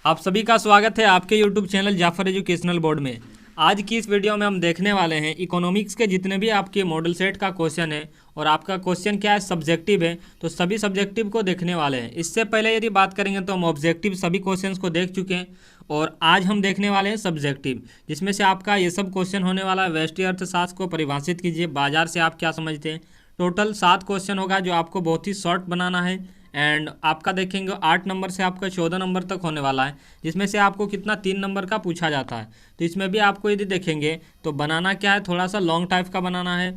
आप सभी का स्वागत है आपके YouTube channel Jafar educational board में। आज की इस वीडियो में हम देखने वाले हैं इकोनॉमिक्स के जितने भी आपके मॉडल सेट का क्वेश्चन है और आपका क्वेश्चन क्या है सब्जेक्टिव है, तो सभी सब्जेक्टिव को देखने वाले हैं। इससे पहले यदि बात करेंगे तो हम ऑब्जेक्टिव सभी क्वेश्चंस को देख चुके हैं और आज हम देखने वाले हैं सब्जेक्टिव, जिसमें से आपका ये सब क्वेश्चन होने वाला है। व्यष्टि अर्थशास्त्र को परिभाषित कीजिए, बाजार से आप क्या समझते हैं। टोटल 7 क्वेश्चन होगा जो आपको बहुत ही शॉर्ट बनाना है एंड आपका देखेंगे 8 नंबर से आपका 14 नंबर तक होने वाला है, जिसमें से आपको कितना 3 नंबर का पूछा जाता है। तो इसमें भी आपको यदि देखेंगे तो बनाना क्या है, थोड़ा सा लॉन्ग टाइप का बनाना है।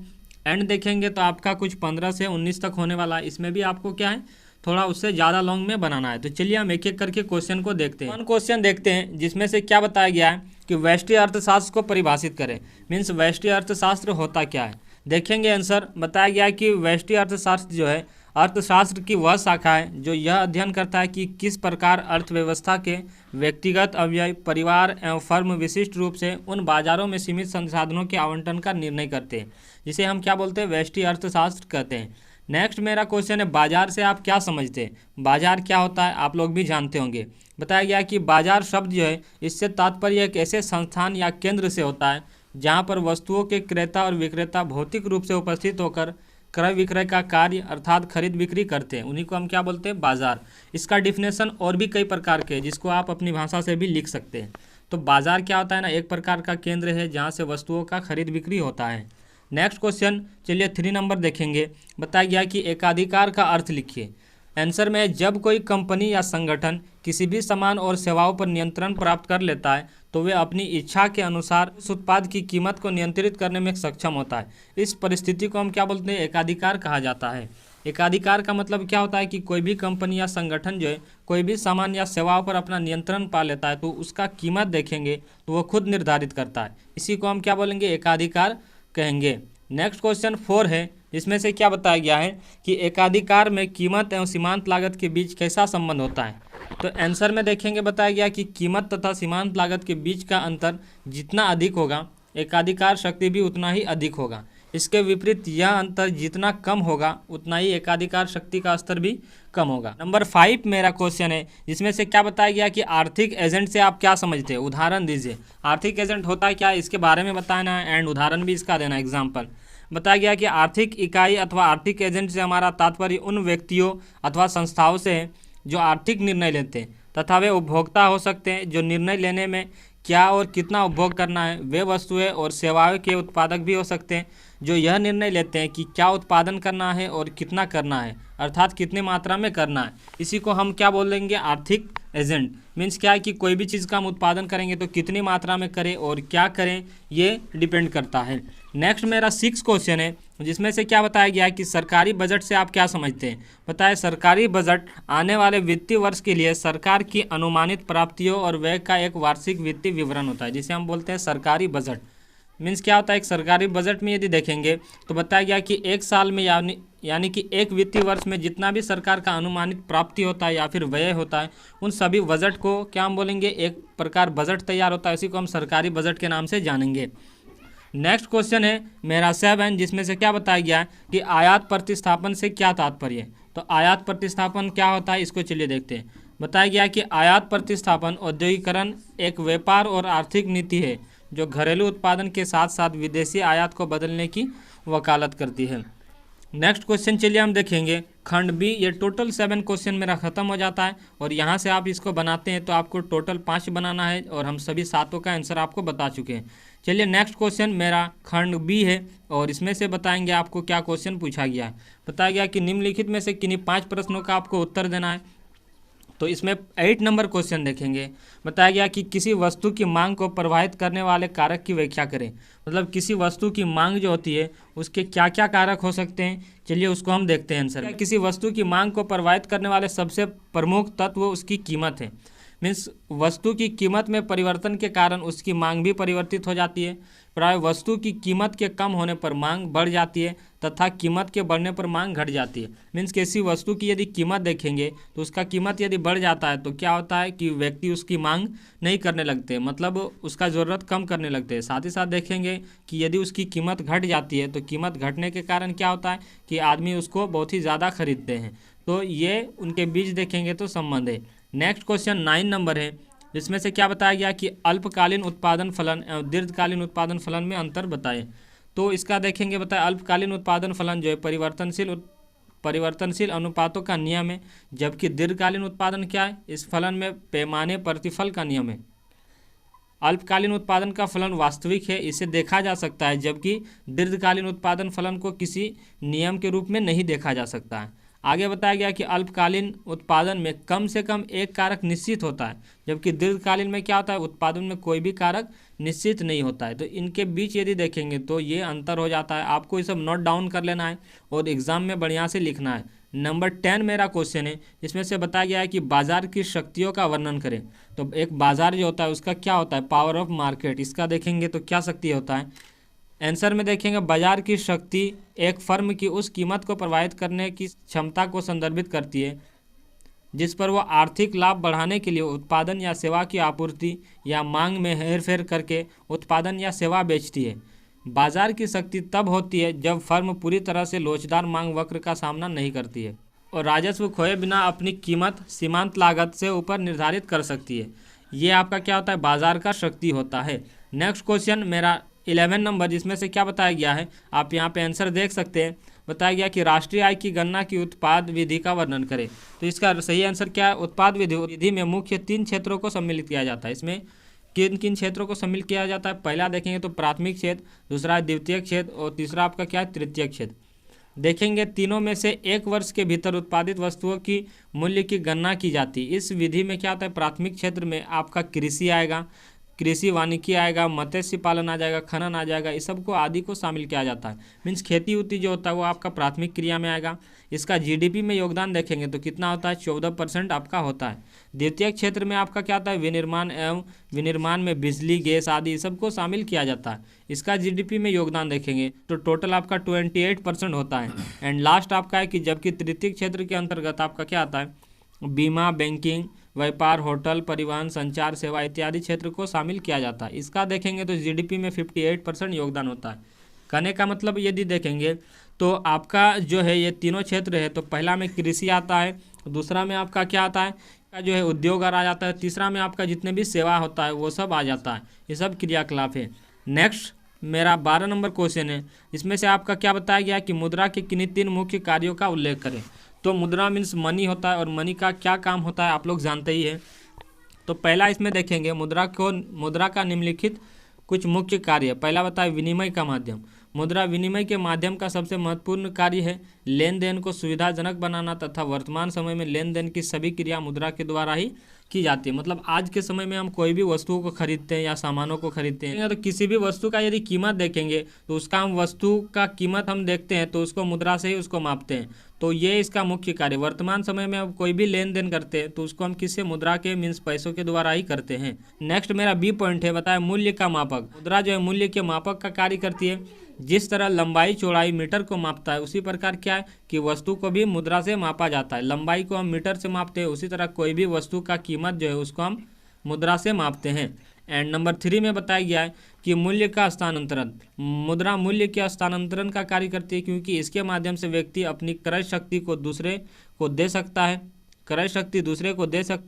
एंड देखेंगे तो आपका कुछ 15 से 19 तक होने वाला है, इसमें भी आपको क्या है थोड़ा उससे ज़्यादा लॉन्ग में बनाना है। तो चलिए हम एक एक करके क्वेश्चन को देखते हैं। 1 क्वेश्चन देखते हैं जिसमें से क्या बताया गया है कि व्यष्टि अर्थशास्त्र को परिभाषित करें। मीन्स व्यष्टि अर्थशास्त्र होता क्या है। देखेंगे आंसर बताया गया है कि व्यष्टि अर्थशास्त्र जो है अर्थशास्त्र की वह शाखा है जो यह अध्ययन करता है कि किस प्रकार अर्थव्यवस्था के व्यक्तिगत अवयव परिवार एवं फर्म विशिष्ट रूप से उन बाजारों में सीमित संसाधनों के आवंटन का निर्णय करते हैं, जिसे हम क्या बोलते हैं व्यष्टि अर्थशास्त्र कहते हैं। नेक्स्ट मेरा क्वेश्चन है बाजार से आप क्या समझते हैं। बाजार क्या होता है आप लोग भी जानते होंगे। बताया गया कि बाजार शब्द जो है इससे तात्पर्य एक ऐसे संस्थान या केंद्र से होता है जहाँ पर वस्तुओं के क्रेता और विक्रेता भौतिक रूप से उपस्थित होकर क्रय विक्रय का कार्य अर्थात खरीद बिक्री करते हैं, उन्हीं को हम क्या बोलते हैं बाजार। इसका डिफिनेशन और भी कई प्रकार के जिसको आप अपनी भाषा से भी लिख सकते हैं। तो बाजार क्या होता है ना, एक प्रकार का केंद्र है जहाँ से वस्तुओं का खरीद बिक्री होता है। नेक्स्ट क्वेश्चन चलिए 3 नंबर देखेंगे। बताया गया कि एकाधिकार का अर्थ लिखिए। आंसर में जब कोई कंपनी या संगठन किसी भी सामान और सेवाओं पर नियंत्रण प्राप्त कर लेता है तो वे अपनी इच्छा के अनुसार उस उत्पाद की कीमत को नियंत्रित करने में सक्षम होता है। इस परिस्थिति को हम क्या बोलते हैं एकाधिकार कहा जाता है। एकाधिकार का मतलब क्या होता है कि कोई भी कंपनी या संगठन जो है कोई भी सामान या सेवाओं पर अपना नियंत्रण पा लेता है तो उसका कीमत देखेंगे तो वो खुद निर्धारित करता है। इसी को हम क्या बोलेंगे एकाधिकार कहेंगे। नेक्स्ट क्वेश्चन 4 है, इसमें से क्या बताया गया है कि एकाधिकार में कीमत एवं सीमांत लागत के बीच कैसा संबंध होता है। तो आंसर में देखेंगे बताया गया कि कीमत तथा सीमांत लागत के बीच का अंतर जितना अधिक होगा एकाधिकार शक्ति भी उतना ही अधिक होगा। इसके विपरीत यह अंतर जितना कम होगा उतना ही एकाधिकार शक्ति का स्तर भी कम होगा। नंबर 5 मेरा क्वेश्चन है जिसमें से क्या बताया गया कि आर्थिक एजेंट से आप क्या समझते हैं, उदाहरण दीजिए। आर्थिक एजेंट होता है क्या इसके बारे में बताना है एंड उदाहरण भी इसका देना एग्जाम्पल। बताया गया कि आर्थिक इकाई अथवा आर्थिक एजेंट से हमारा तात्पर्य उन व्यक्तियों अथवा संस्थाओं से है जो आर्थिक निर्णय लेते हैं तथा वे उपभोक्ता हो सकते हैं जो निर्णय लेने में क्या और कितना उपभोग करना है। वे वस्तुएं और सेवाओं के उत्पादक भी हो सकते हैं जो यह निर्णय लेते हैं कि क्या उत्पादन करना है और कितना करना है, अर्थात कितने मात्रा में करना है। इसी को हम क्या बोलेंगे आर्थिक एजेंट। मीन्स क्या है कि कोई भी चीज़ का हम उत्पादन करेंगे तो कितनी मात्रा में करें और क्या करें ये डिपेंड करता है। नेक्स्ट मेरा 6 क्वेश्चन है जिसमें से क्या बताया गया है कि सरकारी बजट से आप क्या समझते हैं। बताएं सरकारी बजट आने वाले वित्तीय वर्ष के लिए सरकार की अनुमानित प्राप्तियों और व्यय का एक वार्षिक वित्तीय विवरण होता है, जिसे हम बोलते हैं सरकारी बजट। मीन्स क्या होता है एक सरकारी बजट में यदि देखेंगे तो बताया गया कि एक साल में यानी कि एक वित्तीय वर्ष में जितना भी सरकार का अनुमानित प्राप्ति होता है या फिर व्यय होता है उन सभी बजट को क्या हम बोलेंगे एक प्रकार बजट तैयार होता है, इसी को हम सरकारी बजट के नाम से जानेंगे। नेक्स्ट क्वेश्चन है मेरा 7 जिसमें से क्या बताया गया है कि आयात प्रतिस्थापन से क्या तात्पर्य है। तो आयात प्रतिस्थापन क्या होता है इसको चलिए देखते हैं। बताया गया कि आयात प्रतिस्थापन औद्योगिकरण एक व्यापार और आर्थिक नीति है जो घरेलू उत्पादन के साथ साथ विदेशी आयात को बदलने की वकालत करती है। नेक्स्ट क्वेश्चन चलिए हम देखेंगे खंड बी। ये टोटल 7 क्वेश्चन मेरा खत्म हो जाता है और यहाँ से आप इसको बनाते हैं तो आपको टोटल 5 बनाना है और हम सभी 7 का आंसर आपको बता चुके हैं। चलिए नेक्स्ट क्वेश्चन मेरा खंड बी है और इसमें से बताएंगे आपको क्या क्वेश्चन पूछा गया है। बताया गया कि निम्नलिखित में से किन्हीं 5 प्रश्नों का आपको उत्तर देना है। तो इसमें 8 नंबर क्वेश्चन देखेंगे। बताया गया कि किसी वस्तु की मांग को प्रभावित करने वाले कारक की व्याख्या करें। मतलब किसी वस्तु की मांग जो होती है उसके क्या क्या कारक हो सकते हैं, चलिए उसको हम देखते हैं आंसर। किसी वस्तु की मांग को प्रभावित करने वाले सबसे प्रमुख तत्व उसकी कीमत है। मीन्स वस्तु की कीमत में परिवर्तन के कारण उसकी मांग भी परिवर्तित हो जाती है। प्राय वस्तु की कीमत के कम होने पर मांग बढ़ जाती है तथा कीमत के बढ़ने पर मांग घट जाती है। मीन्स किसी वस्तु की यदि कीमत देखेंगे तो उसका कीमत यदि बढ़ जाता है तो क्या होता है कि व्यक्ति उसकी मांग नहीं करने लगते, मतलब उसका ज़रूरत कम करने लगते हैं। साथ ही साथ देखेंगे कि यदि उसकी कीमत घट जाती है तो कीमत घटने के कारण क्या होता है कि आदमी उसको बहुत ही ज़्यादा खरीदते हैं। तो ये उनके बीच देखेंगे तो संबंध है। नेक्स्ट क्वेश्चन 9 नंबर है जिसमें से क्या बताया गया कि अल्पकालीन उत्पादन फलन एवं दीर्घकालीन उत्पादन फलन में अंतर बताएं। तो इसका देखेंगे, बताया अल्पकालीन उत्पादन फलन जो है परिवर्तनशील अनुपातों का नियम है, जबकि दीर्घकालीन उत्पादन क्या है, इस फलन में पैमाने प्रतिफल का नियम है। अल्पकालीन उत्पादन का फलन वास्तविक है, इसे देखा जा सकता है, जबकि दीर्घकालीन उत्पादन फलन को किसी नियम के रूप में नहीं देखा जा सकता है। आगे बताया गया कि अल्पकालीन उत्पादन में कम से कम एक कारक निश्चित होता है, जबकि दीर्घकालीन में क्या होता है, उत्पादन में कोई भी कारक निश्चित नहीं होता है। तो इनके बीच यदि देखेंगे तो ये अंतर हो जाता है। आपको ये सब नोट डाउन कर लेना है और एग्जाम में बढ़िया से लिखना है। नंबर 10 मेरा क्वेश्चन है, इसमें से बताया गया है कि बाजार की शक्तियों का वर्णन करें। तो एक बाजार जो होता है उसका क्या होता है, पावर ऑफ मार्केट। इसका देखेंगे तो क्या शक्ति होता है। आंसर में देखेंगे बाजार की शक्ति एक फर्म की उस कीमत को प्रभावित करने की क्षमता को संदर्भित करती है जिस पर वह आर्थिक लाभ बढ़ाने के लिए उत्पादन या सेवा की आपूर्ति या मांग में हेरफेर करके उत्पादन या सेवा बेचती है। बाजार की शक्ति तब होती है जब फर्म पूरी तरह से लोचदार मांग वक्र का सामना नहीं करती है और राजस्व खोए बिना अपनी कीमत सीमांत लागत से ऊपर निर्धारित कर सकती है। ये आपका क्या होता है, बाजार का शक्ति होता है। नेक्स्ट क्वेश्चन मेरा 11 नंबर, जिसमें से क्या बताया गया है, आप यहाँ पे आंसर देख सकते हैं। बताया गया कि राष्ट्रीय आय की गणना की उत्पाद विधि का वर्णन करें। तो इसका सही आंसर क्या है, उत्पाद विधि में मुख्य 3 क्षेत्रों को सम्मिलित किया जाता है। इसमें किन किन क्षेत्रों को सम्मिलित किया जाता है, पहला देखेंगे तो प्राथमिक क्षेत्र, दूसरा द्वितीय क्षेत्र और तीसरा आपका क्या है, तृतीय क्षेत्र। देखेंगे तीनों में से 1 वर्ष के भीतर उत्पादित वस्तुओं की मूल्य की गणना की जाती है। इस विधि में क्या होता है, प्राथमिक क्षेत्र में आपका कृषि आएगा, कृषि वानिकी आएगा, मत्स्य पालन आ जाएगा, खनन आ जाएगा, इस सब को आदि को शामिल किया जाता है। मीन्स खेती उती जो होता है वो आपका प्राथमिक क्रिया में आएगा। इसका जीडीपी में योगदान देखेंगे तो कितना होता है, 14% आपका होता है। द्वितीय क्षेत्र में आपका क्या होता है, विनिर्माण एवं विनिर्माण में बिजली गैस आदि सबको शामिल किया जाता है। इसका जीडीपी में योगदान देखेंगे तो टोटल आपका 28% होता है। एंड लास्ट आपका है कि जबकि तृतीय क्षेत्र के अंतर्गत आपका क्या आता है, बीमा, बैंकिंग, व्यापार, होटल, परिवहन, संचार सेवा इत्यादि क्षेत्र को शामिल किया जाता है। इसका देखेंगे तो जीडीपी में 58% योगदान होता है। कहने का मतलब यदि देखेंगे तो आपका जो है ये तीनों क्षेत्र है, तो पहला में कृषि आता है, दूसरा में आपका क्या आता है, जो है उद्योग आ जाता है, तीसरा में आपका जितने भी सेवा होता है वो सब आ जाता है। ये सब क्रियाकलाप है। नेक्स्ट मेरा 12 नंबर क्वेश्चन है, इसमें से आपका क्या बताया गया कि मुद्रा के किन्हीं 3 मुख्य कार्यों का उल्लेख करें। तो मुद्रा मीन्स मनी होता है और मनी का क्या काम होता है आप लोग जानते ही हैं। तो पहला इसमें देखेंगे मुद्रा का निम्नलिखित कुछ मुख्य कार्य। पहला बताए विनिमय का माध्यम। मुद्रा विनिमय के माध्यम का सबसे महत्वपूर्ण कार्य है लेन देन को सुविधाजनक बनाना तथा वर्तमान समय में लेन देन की सभी क्रिया मुद्रा के द्वारा ही की जाती है। मतलब आज के समय में हम कोई भी वस्तुओं को खरीदते हैं या सामानों को खरीदते हैं तो किसी भी वस्तु का यदि कीमत देखेंगे तो उसका हम वस्तु का कीमत हम देखते हैं तो उसको मुद्रा से ही उसको मापते हैं। तो ये इसका मुख्य कार्य। वर्तमान समय में अब कोई भी लेन देन करते हैं तो उसको हम किससे, मुद्रा के मीन्स पैसों के द्वारा ही करते हैं। नेक्स्ट मेरा बी पॉइंट है, बताया मूल्य का मापक। मुद्रा जो है मूल्य के मापक का कार्य करती है। जिस तरह लंबाई चौड़ाई मीटर को मापता है उसी प्रकार क्या है कि वस्तु को भी मुद्रा से मापा जाता है। लंबाई को हम मीटर से मापते हैं, उसी तरह कोई भी वस्तु का कीमत जो है उसको हम मुद्रा से मापते हैं। एंड नंबर 3 में बताया गया है कि मूल्य का हस्तांतरण। मुद्रा मूल्य के हस्तांतरण का कार्य करती है क्योंकि इसके माध्यम से व्यक्ति अपनी क्रय शक्ति को दूसरे को दे सकता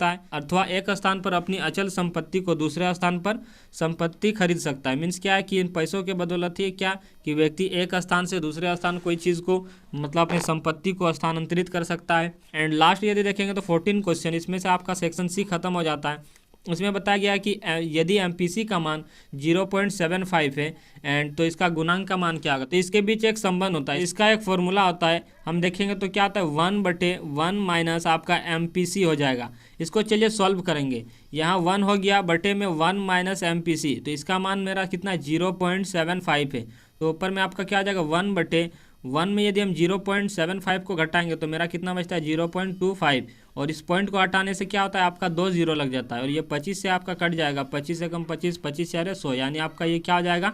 है, अथवा एक स्थान पर अपनी अचल संपत्ति को दूसरे स्थान पर संपत्ति खरीद सकता है। मीन्स क्या है कि इन पैसों के बदौलत ही क्या कि व्यक्ति एक स्थान से दूसरे स्थान कोई चीज़ को मतलब अपनी संपत्ति को स्थानांतरित कर सकता है। एंड लास्ट यदि देखेंगे तो 14 क्वेश्चन, इसमें से आपका सेक्शन सी खत्म हो जाता है। उसमें बताया गया है कि यदि एमपीसी का मान 0.75 है एंड तो इसका गुणांक का मान क्या होगा। तो इसके बीच एक संबंध होता है, इसका एक फॉर्मूला होता है। हम देखेंगे तो क्या आता है 1/1 माइनस आपका एमपीसी हो जाएगा। इसको चलिए सॉल्व करेंगे। यहाँ 1 हो गया बटे में 1 माइनस एमपीसी, तो इसका मान मेरा कितना 0.75 है। तो ऊपर में आपका क्या आ जाएगा 1/1 में यदि हम 0.75 को घटाएंगे तो मेरा कितना बचता है 0.25 और इस पॉइंट को हटाने से क्या होता है आपका 2 0 लग जाता है और ये 25 से आपका कट जाएगा। 25 से कम 25, 25 से 100, यानी आपका ये क्या हो जाएगा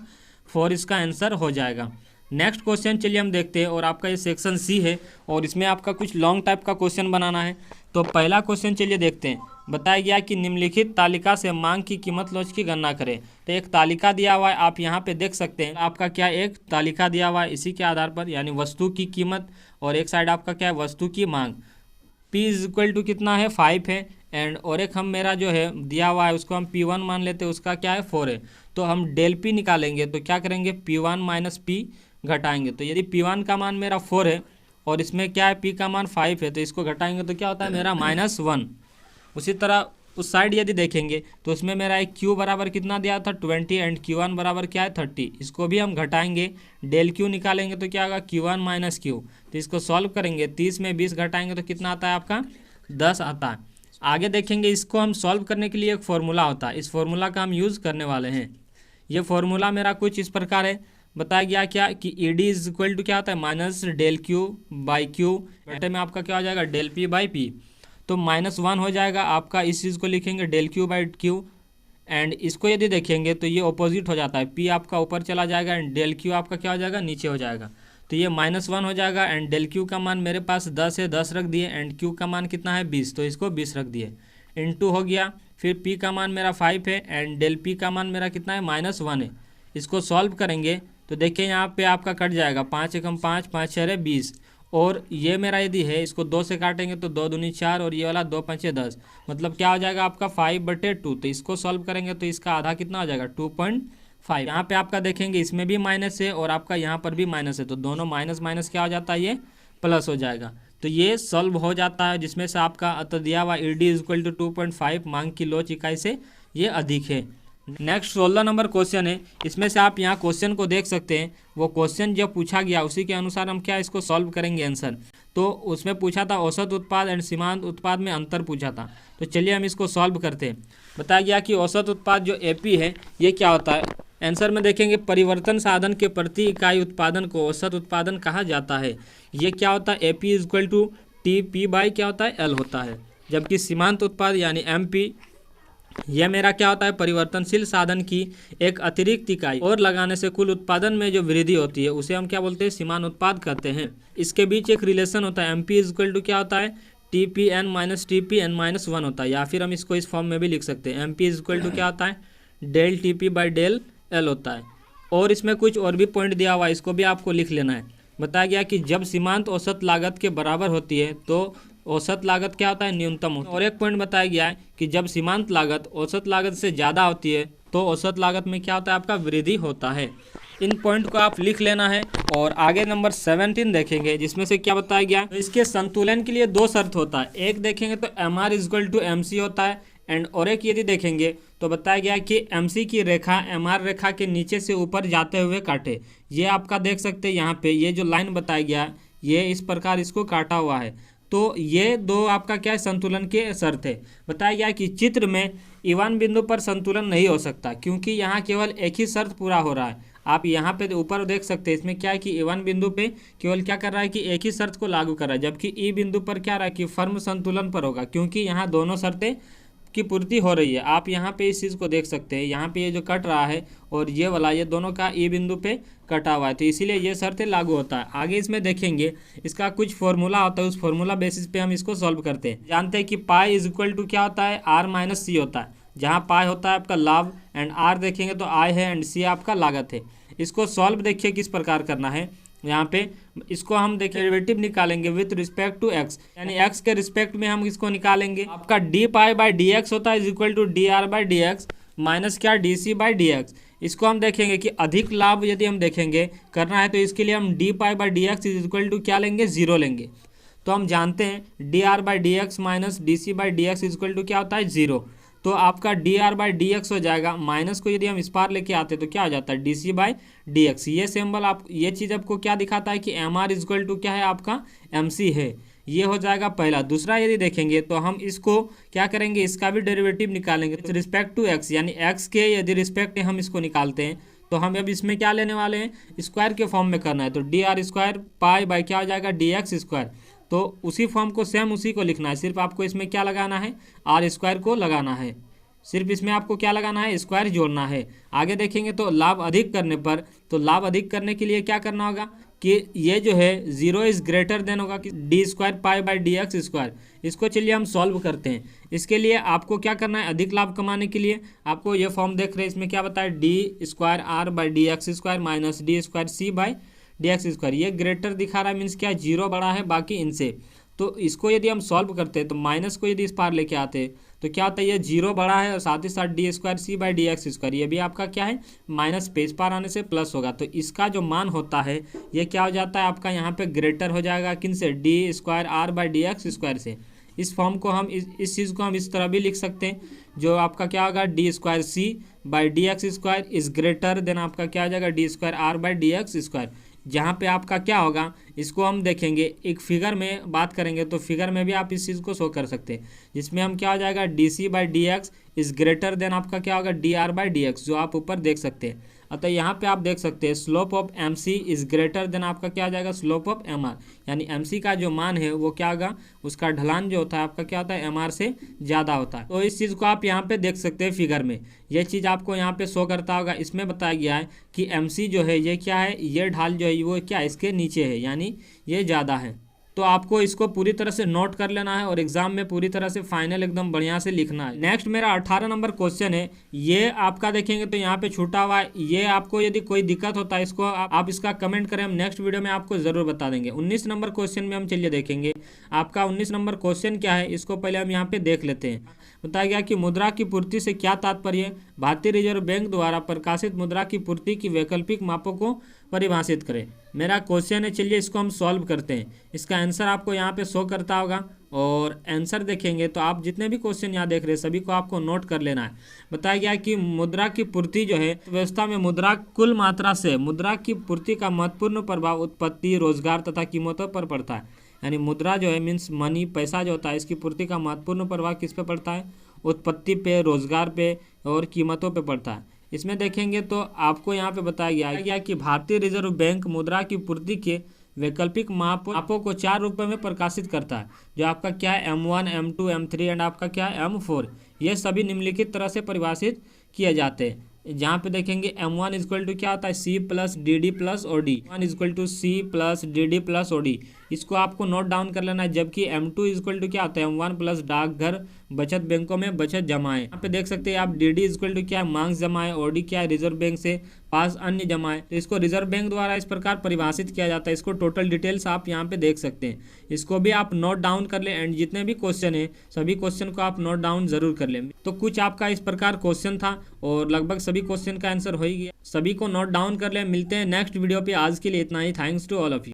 4 इसका आंसर हो जाएगा। नेक्स्ट क्वेश्चन चलिए हम देखते हैं और आपका ये सेक्शन सी है और इसमें आपका कुछ लॉन्ग टाइप का क्वेश्चन बनाना है। तो पहला क्वेश्चन चलिए देखते हैं। बताया गया कि निम्नलिखित तालिका से मांग की कीमत लॉच की गणना करें। तो एक तालिका दिया हुआ है, आप यहाँ पे देख सकते हैं आपका क्या एक तालिका दिया हुआ है, इसी के आधार पर यानी वस्तु की कीमत और एक साइड आपका क्या है वस्तु की मांग। P इज इक्वल टू कितना है 5 है एंड और एक हम मेरा जो है दिया हुआ है उसको हम P1 मान लेते हैं, उसका क्या है 4 है। तो हम डेल P निकालेंगे तो क्या करेंगे P1 माइनस P घटाएंगे। तो यदि P1 का मान मेरा 4 है और इसमें क्या है P का मान 5 है, तो इसको घटाएंगे तो क्या होता है मेरा -1। उसी तरह उस साइड यदि देखेंगे तो उसमें मेरा एक Q बराबर कितना दिया था 20 एंड Q1 बराबर क्या है 30। इसको भी हम घटाएंगे, डेल Q निकालेंगे तो क्या होगा Q1 माइनस Q। तो इसको सॉल्व करेंगे, 30 में 20 घटाएंगे तो कितना आता है आपका 10 आता है। आगे देखेंगे इसको हम सॉल्व करने के लिए एक फार्मूला होता है, इस फार्मूला का हम यूज़ करने वाले हैं। ये फार्मूला मेरा कुछ इस प्रकार है, बताया गया क्या कि ED इज इक्वल टू क्या होता है minus del Q by Q बटे में आपका क्या हो जाएगा डेल P बाई P। तो -1 हो जाएगा आपका, इस चीज़ को लिखेंगे del Q by Q and इसको यदि देखेंगे तो ये ऑपोजिट हो जाता है, P आपका ऊपर चला जाएगा एंड डेल Q आपका क्या हो जाएगा नीचे हो जाएगा। तो ये -1 हो जाएगा एंड डेल Q का मान मेरे पास 10 है, 10 रख दिए एंड Q का मान कितना है 20, तो इसको 20 रख दिए इनटू हो गया। फिर P का मान मेरा 5 है एंड डेल P का मान मेरा कितना है -1 है। इसको सॉल्व करेंगे तो देखिए यहाँ पे आपका कट जाएगा 5 एकम 5, 5 6 20 और ये मेरा यदि है इसको 2 से काटेंगे तो 2 दूनी 4 और ये वाला 2 5 10, मतलब क्या हो जाएगा आपका 5/2। तो इसको सॉल्व करेंगे तो इसका आधा कितना हो जाएगा 2.5। यहाँ पे आपका देखेंगे इसमें भी माइनस है और आपका यहाँ पर भी माइनस है, तो दोनों माइनस माइनस क्या हो जाता है ये प्लस हो जाएगा। तो ये सॉल्व हो जाता है, जिसमें से आपका अतः दिया हुआ ED इज इक्वल टू 2.5 मांग की लोच इकाई से ये अधिक है। नेक्स्ट 16 नंबर क्वेश्चन है, इसमें से आप यहाँ क्वेश्चन को देख सकते हैं, वो क्वेश्चन जो पूछा गया उसी के अनुसार हम क्या इसको सॉल्व करेंगे आंसर। तो उसमें पूछा था औसत उत्पाद एंड सीमांत उत्पाद में अंतर पूछा था, तो चलिए हम इसको सॉल्व करते हैं। बताया गया कि औसत उत्पाद जो AP है ये क्या होता है, आंसर में देखेंगे परिवर्तन साधन के प्रति इकाई उत्पादन को औसत उत्पादन कहा जाता है। ये क्या होता है AP is equal to TP by क्या होता है L होता है। जबकि सीमांत उत्पाद यानी MP यह मेरा क्या होता है परिवर्तनशील साधन की एक अतिरिक्त इकाई और लगाने से कुल उत्पादन में जो वृद्धि होती है उसे हम क्या बोलते हैं सीमांत उत्पाद कहते हैं। इसके बीच एक रिलेशन होता है, MP इज इक्वल टू क्या होता है TPN माइनस TPN माइनस 1 होता है, या फिर हम इसको इस फॉर्म में भी लिख सकते हैं MP इज इक्वल टू क्या होता है del TP by del L होता है। और इसमें कुछ और भी पॉइंट दिया हुआ है, इसको भी आपको लिख लेना है। बताया गया कि जब सीमांत औसत लागत के बराबर होती है तो औसत लागत क्या होता है न्यूनतम होता है। और एक पॉइंट बताया गया है कि जब सीमांत लागत औसत लागत से ज़्यादा होती है तो औसत लागत में क्या होता है आपका वृद्धि होता है। इन पॉइंट को आप लिख लेना है। और आगे नंबर 17 देखेंगे, जिसमें से क्या बताया गया तो इसके संतुलन के लिए 2 शर्त होता है। एक देखेंगे तो MR is equal to MC होता है एंड और एक यदि देखेंगे तो बताया गया कि MC की रेखा MR रेखा के नीचे से ऊपर जाते हुए काटे। ये आपका देख सकते हैं यहाँ पे ये जो लाइन बताया गया ये इस प्रकार इसको काटा हुआ है। तो ये 2 आपका क्या है संतुलन के शर्त है। बताया गया कि चित्र में इवन बिंदु पर संतुलन नहीं हो सकता, क्योंकि यहाँ केवल एक ही शर्त पूरा हो रहा है। आप यहाँ पे ऊपर देख सकते हैं इसमें क्या है कि इवन बिंदु पे केवल क्या कर रहा है कि एक ही शर्त को लागू कर रहा है, जबकि ई बिंदु पर क्या रहा है कि फर्म संतुलन पर होगा, क्योंकि यहाँ दोनों शर्तें की पूर्ति हो रही है। आप यहाँ पे इस चीज़ को देख सकते हैं, यहाँ पे ये जो कट रहा है और ये वाला ये दोनों का ई बिंदु पे कटा हुआ है, तो इसीलिए ये शर्तें लागू होता है। आगे इसमें देखेंगे इसका कुछ फॉर्मूला होता है, उस फॉर्मूला बेसिस पे हम इसको सॉल्व करते हैं। जानते हैं कि पाई इज इक्वल टू क्या होता है R माइनस C होता है, जहाँ पाई होता है आपका लाभ एंड R देखेंगे तो I है एंड C आपका लागत है। इसको सॉल्व देखिए किस प्रकार करना है। यहाँ पे इसको हम देखिए डेरिवेटिव निकालेंगे विथ रिस्पेक्ट टू x, यानी x के रिस्पेक्ट में हम इसको निकालेंगे। आपका d pi by d x होता है is equal to d R by d x minus क्या d C by d x. इसको हम देखेंगे कि अधिक लाभ यदि हम देखेंगे करना है तो इसके लिए हम d pi by d x is equal to क्या लेंगे 0 लेंगे। तो हम जानते हैं d R by d x minus d C by d x is equal to क्या होता है 0। तो आपका d R by d x हो जाएगा, माइनस को यदि हम इस पार लेके आते तो क्या हो जाता है d C by d x. ये सिंबल आप ये चीज़ आपको क्या दिखाता है कि M R is equal to क्या है आपका एम सी है। ये हो जाएगा पहला। दूसरा यदि देखेंगे तो हम इसको क्या करेंगे इसका भी डेरिवेटिव निकालेंगे विथ रिस्पेक्ट टू एक्स, यानी एक्स के यदि रिस्पेक्ट हम इसको निकालते हैं तो हम अब इसमें क्या लेने वाले हैं स्क्वायर के फॉर्म में करना है। तो D R square pi by क्या हो जाएगा डी एक्स स्क्वायर। तो उसी फॉर्म को सेम उसी को लिखना है, सिर्फ आपको इसमें क्या लगाना है आर स्क्वायर को लगाना है, सिर्फ इसमें आपको क्या लगाना है स्क्वायर जोड़ना है। आगे देखेंगे तो लाभ अधिक करने पर, तो लाभ अधिक करने के लिए क्या करना होगा कि ये जो है 0 इज ग्रेटर देन होगा कि D square pi by d x square. इसको चलिए हम सॉल्व करते हैं। इसके लिए आपको क्या करना है अधिक लाभ कमाने के लिए आपको ये फॉर्म देख रहे हैं इसमें क्या बताया d square R by d x square minus d square C by d x square. ये ग्रेटर दिखा रहा है मीन्स क्या 0 बड़ा है बाकी इनसे। तो इसको यदि हम सॉल्व करते हैं तो माइनस को यदि इस पार लेके आते हैं तो क्या होता है, ये जीरो बड़ा है और साथ ही साथ d square C by d x square ये भी आपका क्या है माइनस पे, इस पार आने से प्लस होगा। तो इसका जो मान होता है ये क्या हो जाता है आपका यहाँ पे ग्रेटर हो जाएगा किन से, d square R by d x square से। इस फॉर्म को हम इस चीज़ को हम इस तरह भी लिख सकते हैं, जो आपका क्या होगा d square C by d x square is greater than आपका क्या हो जाएगा d square R by d x square. जहाँ पे आपका क्या होगा, इसको हम देखेंगे एक फिगर में बात करेंगे तो फिगर में भी आप इस चीज़ को शो कर सकते हैं, जिसमें हम क्या हो जाएगा d C by d x is greater than आपका क्या होगा d R by d x, जो आप ऊपर देख सकते हैं। अतः यहाँ पे आप देख सकते हैं slope of M C is greater than आपका क्या आ जाएगा स्लोप ऑफ एम आर, यानी एम सी का जो मान है वो क्या होगा, उसका ढलान जो होता है आपका क्या होता है एम आर से ज़्यादा होता है। तो इस चीज़ को आप यहाँ पे देख सकते हैं फिगर में, ये चीज़ आपको यहाँ पे शो करता होगा। इसमें बताया गया है कि एम सी जो है ये क्या है, ये ढाल जो है वो क्या इसके नीचे है, यानी ये ज़्यादा है। तो आपको इसको पूरी तरह से नोट कर लेना है और एग्जाम में पूरी तरह से फाइनल एकदम बढ़िया से लिखना है। नेक्स्ट मेरा 18 नंबर क्वेश्चन है, ये आपका देखेंगे तो यहाँ पे छूटा हुआ है, ये आपको यदि कोई दिक्कत होता है इसको आप इसका कमेंट करें, हम नेक्स्ट वीडियो में आपको जरूर बता देंगे। 19 नंबर क्वेश्चन में हम चलिए देखेंगे आपका 19 नंबर क्वेश्चन क्या है, इसको पहले हम यहाँ पे देख लेते हैं। बताया गया कि मुद्रा की पूर्ति से क्या तात्पर्य है, भारतीय रिजर्व बैंक द्वारा प्रकाशित मुद्रा की पूर्ति की वैकल्पिक मापों को परिभाषित करें। मेरा क्वेश्चन है, चलिए इसको हम सॉल्व करते हैं। इसका आंसर आपको यहाँ पे शो करता होगा और आंसर देखेंगे तो आप जितने भी क्वेश्चन यहाँ देख रहे हैं सभी को आपको नोट कर लेना है। बताया गया कि मुद्रा की पूर्ति जो है व्यवस्था में मुद्रा कुल मात्रा से मुद्रा की पूर्ति का महत्वपूर्ण प्रभाव उत्पत्ति, रोजगार तथा कीमतों पर पड़ता है। यानी मुद्रा जो है मीन्स मनी, पैसा जो होता है, इसकी पूर्ति का महत्वपूर्ण प्रभाव किस पे पड़ता है, उत्पत्ति पे, रोजगार पे और कीमतों पे पड़ता है। इसमें देखेंगे तो आपको यहाँ पे बताया गया कि भारतीय रिजर्व बैंक मुद्रा की पूर्ति के वैकल्पिक मापों को 4 रूपों में प्रकाशित करता है, जो आपका क्या है M1, M2, M3 एंड आपका क्या है M4। ये सभी निम्नलिखित तरह से परिभाषित किए जाते हैं। जहाँ पे देखेंगे M1 इक्वल टू क्या होता है C plus D D plus O D, M1 equal to C plus D D plus O D, इसको आपको नोट डाउन कर लेना है। जबकि M2 इक्वल टू क्या होता है M1 प्लस डाकघर बचत बैंकों में बचत जमाएं। यहाँ पे देख सकते हैं आप डी डी इक्वल टू क्या है मांग जमाएं, ओ डी क्या है रिजर्व बैंक से पास अन्य जमाएं। तो इसको रिजर्व बैंक द्वारा इस प्रकार परिभाषित किया जाता है। इसको टोटल डिटेल्स आप यहाँ पे देख सकते हैं, इसको भी आप नोट डाउन कर लें एंड जितने भी क्वेश्चन है सभी क्वेश्चन को आप नोट डाउन जरूर कर लें। तो कुछ आपका इस प्रकार क्वेश्चन था और लगभग सभी क्वेश्चन का आंसर हो ही गया, सभी को नोट डाउन कर लें। मिलते हैं नेक्स्ट वीडियो पे, आज के लिए इतना ही। Thanks to all of you.